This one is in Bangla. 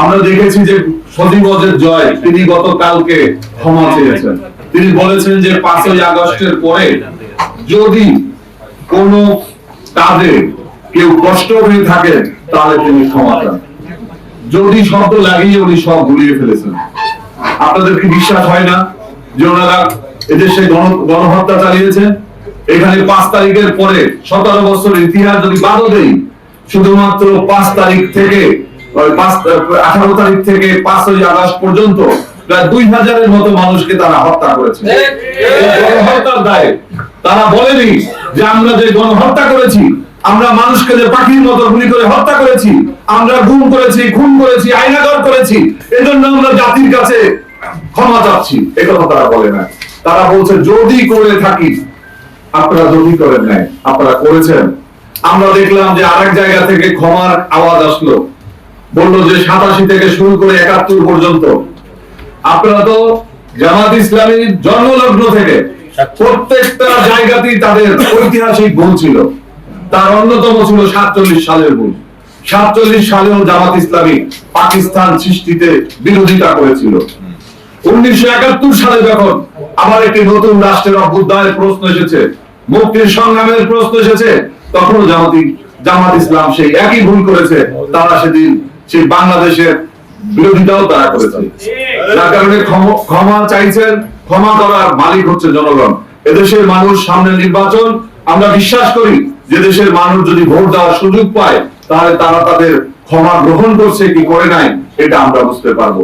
আমরা দেখেছি যে সজীবজের জয় তিনি গতকালকে ক্ষমা চেয়েছেন। তিনি বলেছেন যে 5ই আগস্টের পরে যদি কোন কাজে কেউ কষ্ট হয়ে থাকে তাহলে তিনি ক্ষমা চান। যদি শব্দ লাগিয়ে উনি সব ভুলিয়ে ফেলেছেন। আপনাদের কি বিশ্বাস হয় না যে ওনারা এদেশে গণহত্যা চালিয়েছেন? এখানে 5 তারিখের পরে 17 বছরের ইতিহাস যদি বাদও দেই, শুধুমাত্র 5 তারিখ থেকে 18 তারিখ থেকে 5ই আগস্ট পর্যন্ত প্রায় 2000-এর মতো মানুষকে তারা হত্যা করেছে। গণহত্যার দায়ে তারা বলেনি যে আমরা যে গণহত্যা করেছি, আমরা মানুষকে যে পাখির মতো গুলি করে হত্যা করেছি, আমরা গুম করেছি, খুন করেছি, আয়নাঘর করেছি, এজন্য আমরা জাতির কাছে ক্ষমা চাচ্ছি, একথা তারা বলে না। তারা বলছে যদি করে থাকি, আপনারা যদি করেন নাই, আপনারা করেছেন। আমরা দেখলাম যে আরেক জায়গা থেকে ক্ষমার আওয়াজ আসলো, বললো যে 87 থেকে শুরু করে 71 পর্যন্ত আপনারা তো জামাত ইসলামীর জন্মলগ্ন থেকে প্রত্যেকটা জায়গাতেই তাদের ঐতিহাসিক ভুল ছিল। তার অন্যতম ছিল 47 সালের ভুল। 47 সালেও জামাত ইসলামী পাকিস্তান সৃষ্টিতে বিরোধিতা করেছিল। 1971 সালে যখন আবার একটি নতুন রাষ্ট্রের অভ্যুদয়ের প্রশ্ন এসেছে, মুক্তির সংগ্রামের প্রশ্ন এসেছে, তখনও জামাত ইসলাম সেই একই ভুল করেছে। তারা সেদিন সেই বাংলাদেশের বিরোধিতাও তারা করেছে। যার কারণে ক্ষমা চাইছেন, ক্ষমা করার মালিক হচ্ছে জনগণ। এদেশের মানুষ সামনে নির্বাচন, আমরা বিশ্বাস করি যে দেশের মানুষ যদি ভোট দেওয়ার সুযোগ পায় তাহলে তারা তাদের ক্ষমা গ্রহণ করছে কি করে নাই এটা আমরা বুঝতে পারবো।